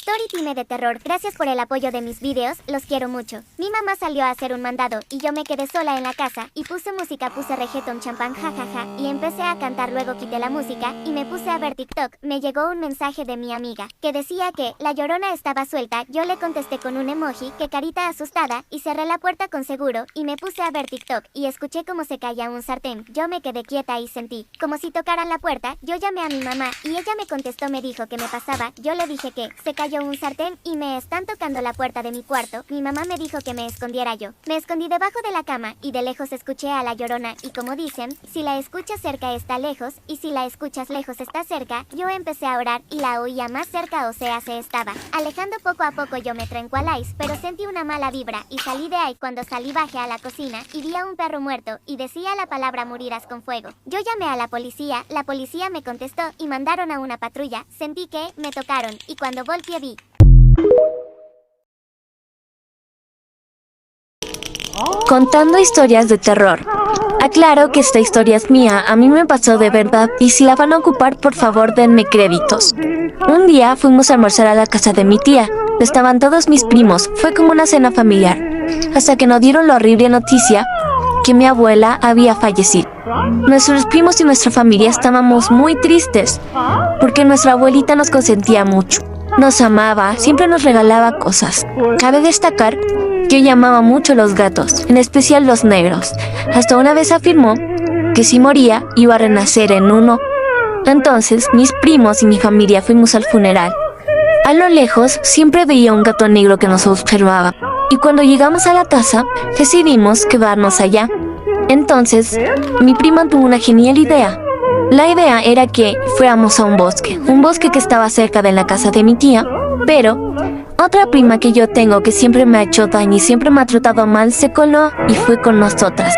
Storytime de terror, gracias por el apoyo de mis videos, los quiero mucho. Mi mamá salió a hacer un mandado y yo me quedé sola en la casa y puse música, puse reggaeton champán jajaja y empecé a cantar, luego quité la música y me puse a ver TikTok. Me llegó un mensaje de mi amiga que decía que la Llorona estaba suelta. Yo le contesté con un emoji que carita asustada y cerré la puerta con seguro y me puse a ver TikTok y escuché cómo se caía un sartén. Yo me quedé quieta y sentí como si tocaran la puerta. Yo llamé a mi mamá y ella me contestó, me dijo que me pasaba. Yo le dije que se cayó un sartén y me están tocando la puerta de mi cuarto. Mi mamá me dijo que me escondiera yo. Me escondí debajo de la cama y de lejos escuché a la Llorona y como dicen, si la escuchas cerca está lejos y si la escuchas lejos está cerca. Yo empecé a orar y la oía más cerca, o sea se estaba alejando poco a poco. Yo me tranquilice, pero sentí una mala vibra y salí de ahí. Cuando salí bajé a la cocina y vi a un perro muerto y decía la palabra morirás con fuego. Yo llamé a la policía me contestó y mandaron a una patrulla. Sentí que me tocaron y cuando volteé vi. Contando historias de terror. Aclaro que esta historia es mía, a mí me pasó de verdad y si la van a ocupar por favor denme créditos. Un día fuimos a almorzar a la casa de mi tía, estaban todos mis primos, fue como una cena familiar, hasta que nos dieron la horrible noticia que mi abuela había fallecido. Nuestros primos y nuestra familia estábamos muy tristes, porque nuestra abuelita nos consentía mucho, nos amaba, siempre nos regalaba cosas. Cabe destacar que ella amaba mucho los gatos, en especial los negros. Hasta una vez afirmó que si moría iba a renacer en uno. Entonces mis primos y mi familia fuimos al funeral. A lo lejos siempre veía un gato negro que nos observaba, y cuando llegamos a la casa decidimos quedarnos allá. Entonces mi prima tuvo una genial idea. La idea era que fuéramos a un bosque que estaba cerca de la casa de mi tía, pero otra prima que yo tengo que siempre me ha hecho daño y siempre me ha tratado mal se coló y fue con nosotras.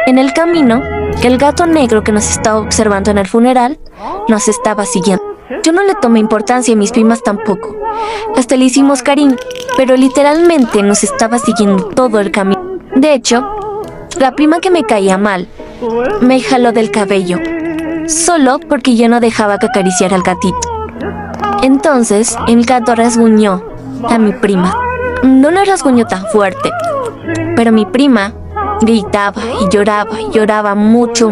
En el camino, el gato negro que nos estaba observando en el funeral nos estaba siguiendo. Yo no le tomé importancia y mis primas tampoco. Hasta le hicimos cariño, pero literalmente nos estaba siguiendo todo el camino. De hecho, la prima que me caía mal me jaló del cabello, solo porque yo no dejaba que acariciara al gatito. Entonces, el gato rasguñó a mi prima. No la rasguñó tan fuerte, pero mi prima gritaba y lloraba mucho.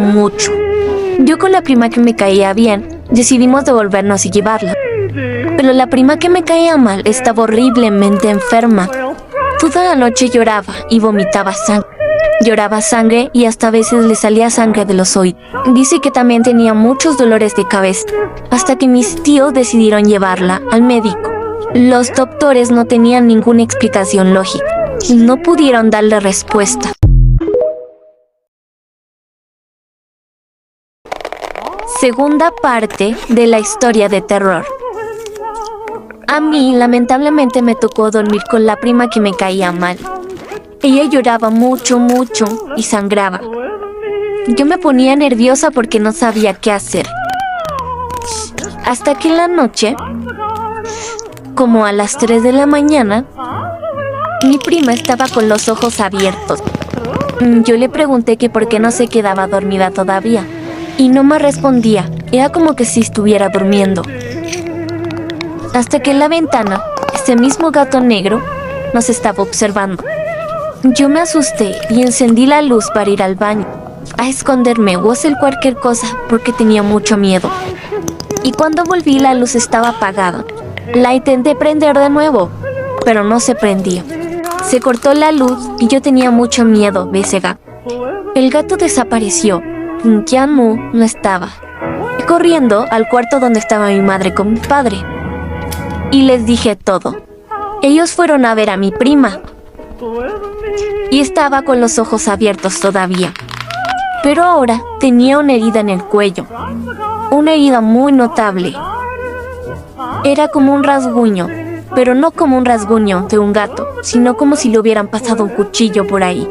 Yo con la prima que me caía bien, decidimos devolvernos y llevarla. Pero la prima que me caía mal estaba horriblemente enferma. Toda la noche lloraba y vomitaba sangre. Lloraba sangre y hasta a veces le salía sangre de los oídos. Dice que también tenía muchos dolores de cabeza, hasta que mis tíos decidieron llevarla al médico. Los doctores no tenían ninguna explicación lógica y no pudieron darle respuesta. Segunda parte de la historia de terror. A mí, lamentablemente, me tocó dormir con la prima que me caía mal. Ella lloraba mucho y sangraba. Yo me ponía nerviosa porque no sabía qué hacer. Hasta que en la noche, como a las 3 de la mañana, mi prima estaba con los ojos abiertos. Yo le pregunté que por qué no se quedaba dormida todavía. Y no me respondía, era como que si estuviera durmiendo. Hasta que en la ventana, ese mismo gato negro nos estaba observando. Yo me asusté y encendí la luz para ir al baño, a esconderme o hacer cualquier cosa porque tenía mucho miedo. Y cuando volví la luz estaba apagada. La intenté prender de nuevo, pero no se prendía. Se cortó la luz y yo tenía mucho miedo de ese gato. El gato desapareció. Ya no estaba. Fui corriendo al cuarto donde estaba mi madre con mi padre y les dije todo. Ellos fueron a ver a mi prima y estaba con los ojos abiertos todavía, pero ahora tenía una herida en el cuello, una herida muy notable. Era como un rasguño, pero no como un rasguño de un gato, sino como si le hubieran pasado un cuchillo por ahí.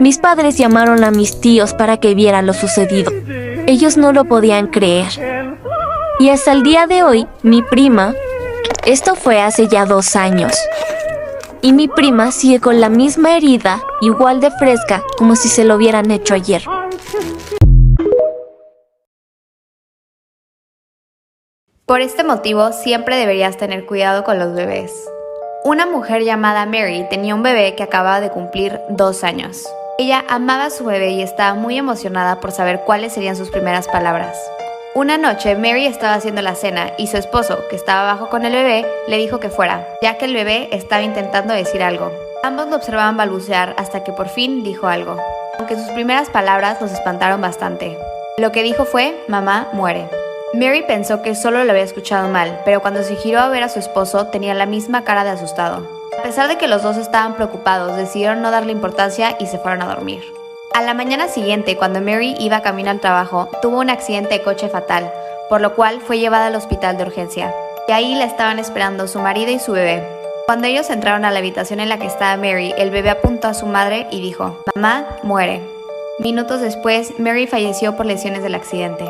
Mis padres llamaron a mis tíos para que vieran lo sucedido. Ellos no lo podían creer. Y hasta el día de hoy, mi prima, esto fue hace ya 2 años, y mi prima sigue con la misma herida, igual de fresca, como si se lo hubieran hecho ayer. Por este motivo, siempre deberías tener cuidado con los bebés. Una mujer llamada Mary tenía un bebé que acababa de cumplir 2 años. Ella amaba a su bebé y estaba muy emocionada por saber cuáles serían sus primeras palabras. Una noche, Mary estaba haciendo la cena y su esposo, que estaba abajo con el bebé, le dijo que fuera, ya que el bebé estaba intentando decir algo. Ambos lo observaban balbucear hasta que por fin dijo algo, aunque sus primeras palabras los espantaron bastante. Lo que dijo fue, mamá muere. Mary pensó que solo lo había escuchado mal, pero cuando se giró a ver a su esposo tenía la misma cara de asustado. A pesar de que los dos estaban preocupados, decidieron no darle importancia y se fueron a dormir. A la mañana siguiente, cuando Mary iba camino al trabajo, tuvo un accidente de coche fatal, por lo cual fue llevada al hospital de urgencia. Y ahí la estaban esperando su marido y su bebé. Cuando ellos entraron a la habitación en la que estaba Mary, el bebé apuntó a su madre y dijo, mamá muere. Minutos después, Mary falleció por lesiones del accidente.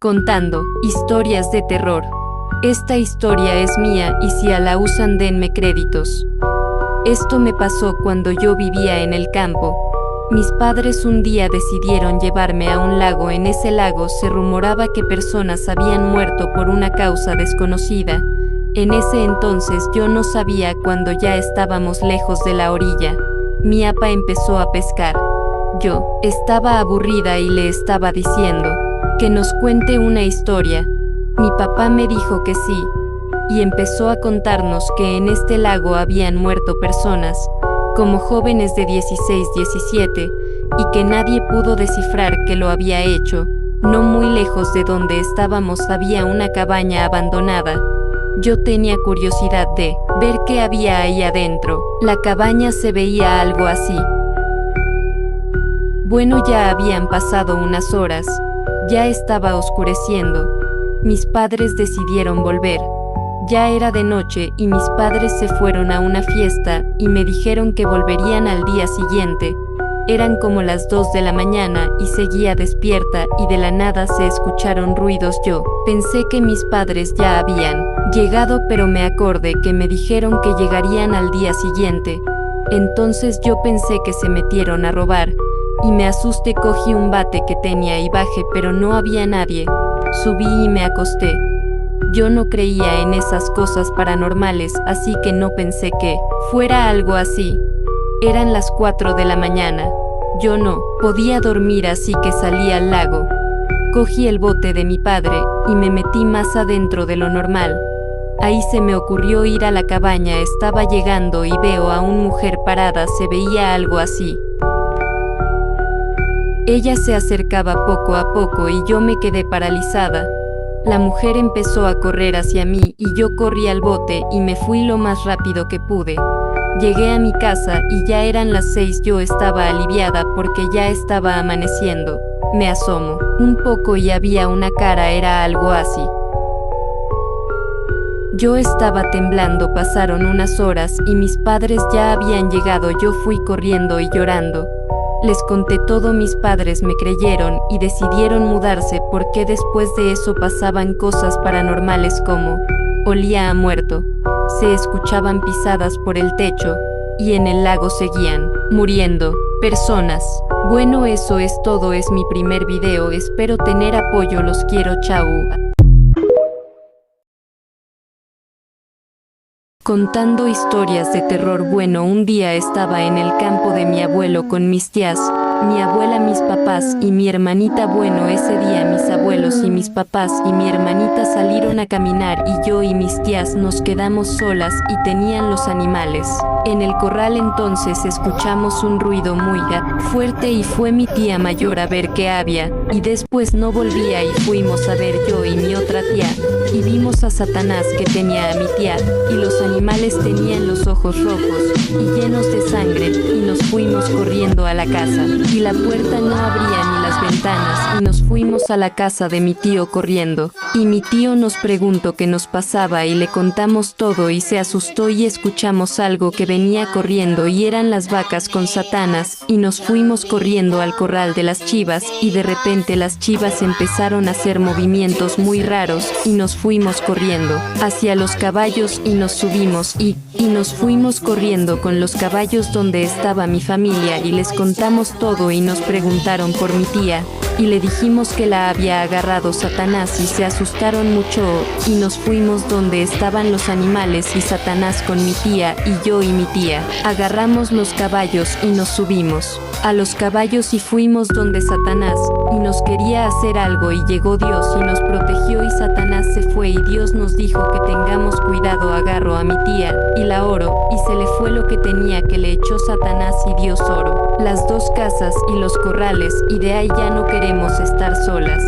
Contando historias de terror. Esta historia es mía y si la usan denme créditos. Esto me pasó cuando yo vivía en el campo. Mis padres un día decidieron llevarme a un lago. En ese lago se rumoraba que personas habían muerto por una causa desconocida. En ese entonces yo no sabía cuando ya estábamos lejos de la orilla. Mi papá empezó a pescar. Yo estaba aburrida y le estaba diciendo que nos cuente una historia. Mi papá me dijo que sí, y empezó a contarnos que en este lago habían muerto personas, como jóvenes de 16, 17, y que nadie pudo descifrar que lo había hecho. No muy lejos de donde estábamos había una cabaña abandonada. Yo tenía curiosidad de ver qué había ahí adentro. La cabaña se veía algo así. Bueno, ya habían pasado unas horas, ya estaba oscureciendo. Mis padres decidieron volver. Ya era de noche y mis padres se fueron a una fiesta y me dijeron que volverían al día siguiente. Eran como las 2 de la mañana y seguía despierta y de la nada se escucharon ruidos. Yo pensé que mis padres ya habían llegado, pero me acordé que me dijeron que llegarían al día siguiente. Entonces yo pensé que se metieron a robar y me asusté, cogí un bate que tenía y bajé, pero no había nadie. Subí y me acosté. Yo no creía en esas cosas paranormales, así que no pensé que fuera algo así. Eran las 4 de la mañana. Yo no podía dormir, así que salí al lago. Cogí el bote de mi padre y me metí más adentro de lo normal. Ahí se me ocurrió ir a la cabaña. Estaba llegando y veo a una mujer parada, se veía algo así. Ella se acercaba poco a poco y yo me quedé paralizada. La mujer empezó a correr hacia mí y yo corrí al bote y me fui lo más rápido que pude. Llegué a mi casa y ya eran las 6. Yo estaba aliviada porque ya estaba amaneciendo. Me asomo un poco y había una cara, era algo así. Yo estaba temblando. Pasaron unas horas y mis padres ya habían llegado. Yo fui corriendo y llorando. Les conté todo, mis padres me creyeron y decidieron mudarse porque después de eso pasaban cosas paranormales como olía a muerto, se escuchaban pisadas por el techo y en el lago seguían muriendo personas. Bueno, eso es todo, es mi primer video, espero tener apoyo, los quiero, chao. Contando historias de terror. Bueno, un día estaba en el campo de mi abuelo con mis tías, mi abuela, mis papás y mi hermanita. Bueno, ese día mis abuelos y mis papás y mi hermanita salieron a caminar y yo y mis tías nos quedamos solas y tenían los animales en el corral. Entonces escuchamos un ruido muy fuerte y fue mi tía mayor a ver qué había y después no volvía y fuimos a ver yo y mi otra tía y vimos a Satanás que tenía a mi tía y los animales tenían los ojos rojos y llenos de sangre y nos fuimos corriendo a la casa y la puerta no abría ni las ventanas y nos fuimos a la casa de mi tío corriendo y mi tío nos preguntó qué nos pasaba y le contamos todo y se asustó y escuchamos algo que venía corriendo y eran las vacas con Satanás y nos fuimos corriendo al corral de las chivas y de repente las chivas empezaron a hacer movimientos muy raros y nos fuimos corriendo hacia los caballos y nos subimos y nos fuimos corriendo con los caballos donde estaba mi familia y les contamos todo y nos preguntaron por mi tía y le dijimos que la había agarrado Satanás y se asustaron mucho y nos fuimos donde estaban los animales y Satanás con mi tía y yo y mi tía. Agarramos los caballos y nos subimos a los caballos y fuimos donde Satanás y nos quería hacer algo y llegó Dios y nos protegió y Satanás se fue y Dios nos dijo que tengamos cuidado. Agarró a mi tía y la oro y se le fue lo que tenía que le echó Satanás y Dios oro, las dos casas y los corrales y de ahí ya no queremos estar solas.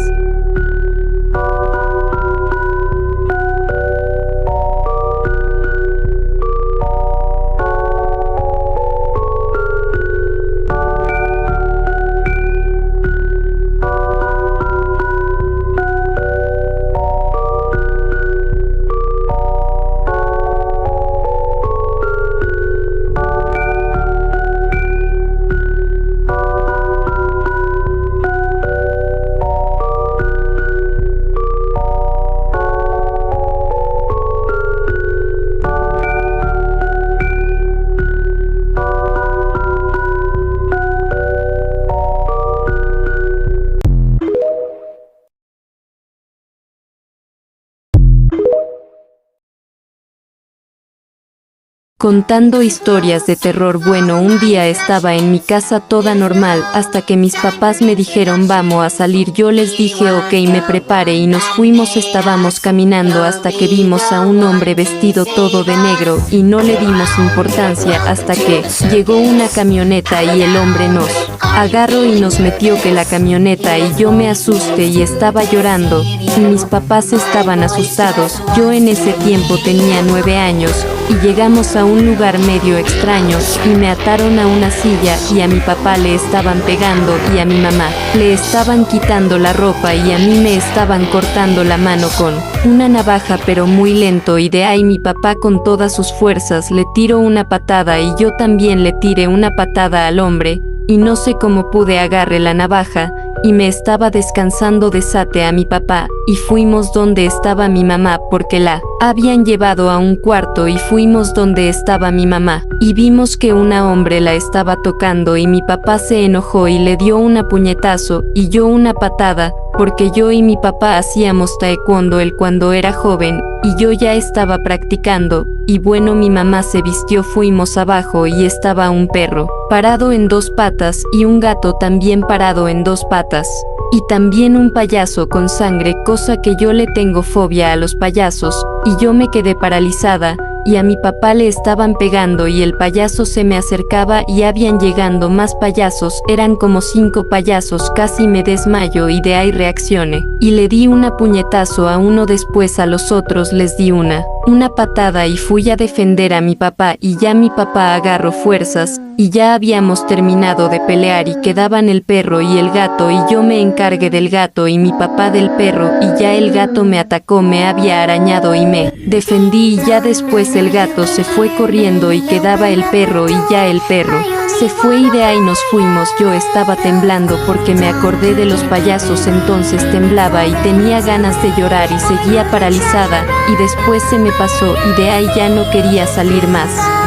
Contando historias de terror. Bueno, un día estaba en mi casa toda normal, hasta que mis papás me dijeron vamos a salir. Yo les dije ok, me preparé y nos fuimos. Estábamos caminando hasta que vimos a un hombre vestido todo de negro y no le dimos importancia hasta que llegó una camioneta y el hombre nos agarró y nos metió que la camioneta y yo me asusté y estaba llorando y mis papás estaban asustados. Yo en ese tiempo tenía 9 años y llegamos a un lugar medio extraño y me ataron a una silla y a mi papá le estaban pegando y a mi mamá le estaban quitando la ropa y a mí me estaban cortando la mano con una navaja pero muy lento y de ahí mi papá con todas sus fuerzas le tiró una patada y yo también le tiré una patada al hombre y no sé cómo pude agarré la navaja y me estaba descansando. Desaté a mi papá y fuimos donde estaba mi mamá porque la habían llevado a un cuarto y fuimos donde estaba mi mamá y vimos que un hombre la estaba tocando y mi papá se enojó y le dio una puñetazo y yo una patada porque yo y mi papá hacíamos taekwondo él cuando era joven y yo ya estaba practicando y bueno mi mamá se vistió. Fuimos abajo y estaba un perro parado en 2 patas y un gato también parado en 2 patas y también un payaso con sangre, cosa que yo le tengo fobia a los payasos y yo me quedé paralizada y a mi papá le estaban pegando y el payaso se me acercaba y habían llegando más payasos, eran como 5 payasos, casi me desmayo y de ahí reaccioné y le di una puñetazo a uno, después a los otros les di una patada y fui a defender a mi papá y ya mi papá agarró fuerzas y ya habíamos terminado de pelear y quedaban el perro y el gato y yo me encargué del gato y mi papá del perro y ya el gato me atacó, me había arañado y me defendí y ya después el gato se fue corriendo y quedaba el perro y ya el perro se fue y de ahí nos fuimos. Yo estaba temblando porque me acordé de los payasos, entonces temblaba y tenía ganas de llorar y seguía paralizada y después se me pasó y de ahí ya no quería salir más.